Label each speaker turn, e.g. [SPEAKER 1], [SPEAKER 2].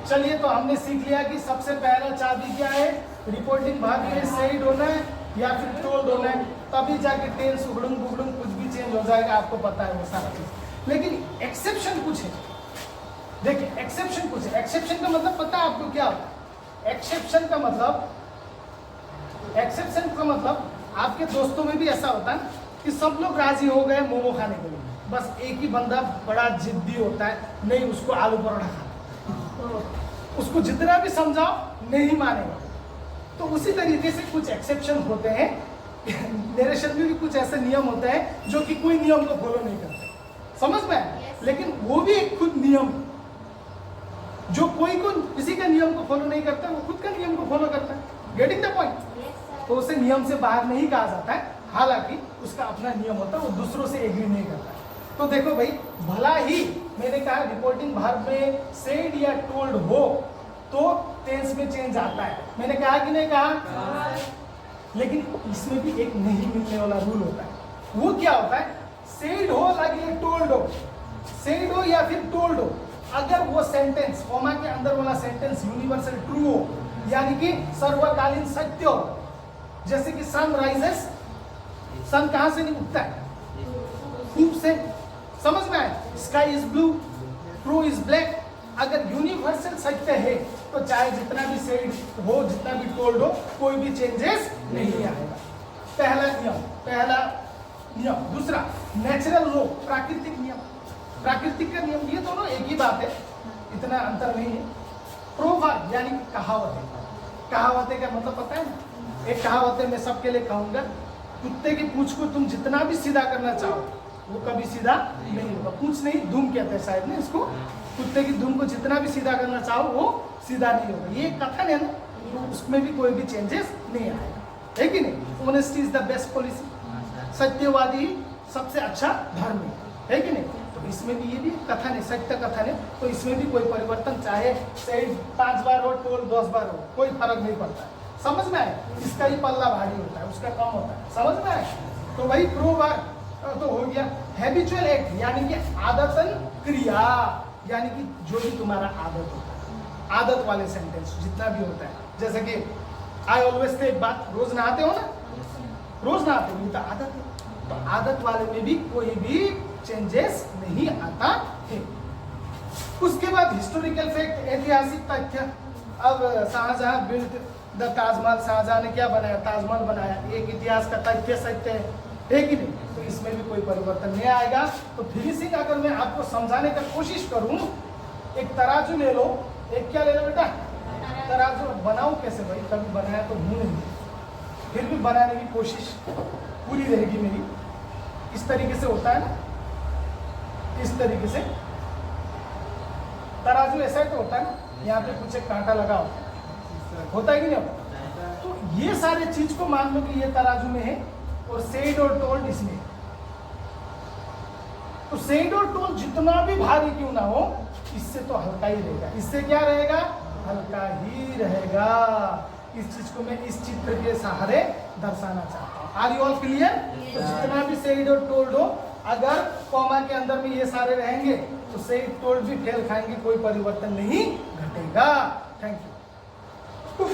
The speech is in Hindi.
[SPEAKER 1] चलिए तो हमने सीख लिया कि सबसे पहला चाबी क्या है, रिपोर्टिंग भाग में सेड होना है या फिर टोल्ड होना है, तभी जाके टेंस उगड़ुम बुगड़ुम कुछ भी चेंज हो जाएगा, आपको पता है वो सारा चीज। लेकिन एक्सेप्शन कुछ है, देखिए एक्सेप्शन कुछ है। एक्सेप्शन का मतलब पता है आपको क्या होता है? एक्सेप्शन का मतलब आपके दोस्तों में भी ऐसा होता है कि सब लोग राजी हो गए मोमो खाने के लिए, बस एक ही बंदा बड़ा जिद्दी होता है, नहीं उसको आलू परोठा खाना, उसको जितना भी समझाओ नहीं मानेगा। तो उसी तरीके से कुछ एक्सेप्शन होते हैं, नरेशन में भी कुछ ऐसे नियम होते हैं जो कि कोई नियम को फॉलो नहीं करते, समझ में आया? लेकिन वो भी एक खुद नियम, जो कोई को किसी का नियम को फॉलो नहीं करता वो खुद का नियम को फॉलो करता है। Getting the point? तो उसे नियम से बाहर नहीं कहा जाता है, हालांकि उसका अपना नियम होता है, वो दूसरों से एग्री नहीं करता है। तो देखो भाई, भला ही मैंने कहा रिपोर्टिंग वर्ब में सेड या टोल्ड हो तो टेंस में चेंज आता है, मैंने कहा कि नहीं कहा? लेकिन इसमें भी एक नहीं मिलने वाला रूल होता है। वो क्या होता है? सेड हो या टोल्ड हो, सेड हो या फिर टोल्ड हो, अगर वो सेंटेंस कॉमा के अंदर वाला सेंटेंस यूनिवर्सल ट्रू हो, यानी कि सर्वकालीन सत्य हो, जैसे कि सन राइजेस, सन कहां से नहीं उगता है? धूप से, समझ में आए? Sky is blue, true is black. अगर यूनिवर्सल सत्य है तो चाहे जितना भी सेड हो, जितना भी टोल्ड हो, कोई भी चेंजेस नहीं आएगा। पहला नियम। दूसरा नेचुरल लॉ, प्राकृतिक नियम, प्राकृतिक का नियम, ये दोनों एक ही बात है, इतना अंतर नहीं है। प्रोवर्ब यानी कहावतें, कहावतें का मतलब पता है ना? एक कहावत है, मैं सबके लिए कहूंगा, कुत्ते की पूंछ को तुम जितना भी सीधा करना चाहो वो कभी सीधा नहीं होगा। पूंछ नहीं, दुम कहते हैं शायद ने इसको, कुत्ते की दुम को जितना भी सीधा करना चाहो वो सीधा नहीं होगा। ये कथन है ना, तो उसमें भी कोई भी चेंजेस नहीं आएगा, है कि नहीं? Honesty is the best policy, सत्यवादी सबसे अच्छा धर्म है कि नहीं? तो इसमें भी ये भी कथन है, सत्य कथन है, तो इसमें भी कोई परिवर्तन, चाहे सही 5 बार हो, टोल 10 बार हो, कोई फर्क नहीं पड़ता है। समझ में आए? इसका ही पल्ला भारी होता है, उसका कम होता है, समझ में आए? तो वही प्रोवर्ब तो हो गया। हैबिचुअल एक्ट यानी कि आदतन क्रिया, यानी कि जो भी तुम्हारा आदत होता है, आदत वाले सेंटेंस जितना भी होता है, जैसे कि आई ऑलवेज टेक बात, रोज नहाते हो ना, रोज नहाते हो, ये तो आदत है। तो आदत वाले में भी कोई भी चेंजेस नहीं आता है। उसके बाद हिस्टोरिकल फैक्ट, ऐतिहासिक तथ्य। अब शाहजहां बिल्ड द ताजमहल, शाहजहां ने क्या बनाया? ताजमहल बनाया, एक इतिहास का तथ्य सत्य है कि नहीं? तो इसमें भी कोई परिवर्तन नहीं आएगा। तो फिनिशिंग अगर मैं आपको समझाने का कोशिश करूं, एक तराजू ले लो, एक क्या ले लो बेटा? तराजू। बनाऊं कैसे भाई? कभी बनाया तो हूं नहीं, फिर भी बनाने की कोशिश पूरी रहेगी मेरी। इस तरीके से होता है ना, इस तरीके से तराजू ऐसा ही तो होता है ना, यहाँ पे कुछ एक कांटा लगा होता है कि नहीं? तो ये सारे चीज को मान लो कि ये तराजू में है और सेड और टोल्ड इसमें। तो सेड और टोल्ड जितना भी भारी क्यों ना हो, इससे तो हल्का ही रहेगा। इससे क्या रहेगा? हल्का ही रहेगा। इस चीज को मैं इस चित्र के सहारे दर्शाना चाहता हूँ। Are you all clear? तो जितना भी सेड और टोल्ड हो, अगर कॉमा के अंदर में ये सारे रहेंगे तो सेड टोल्ड भी फेल खाएंगे, कोई परिवर्तन नहीं घटेगा। Thank you.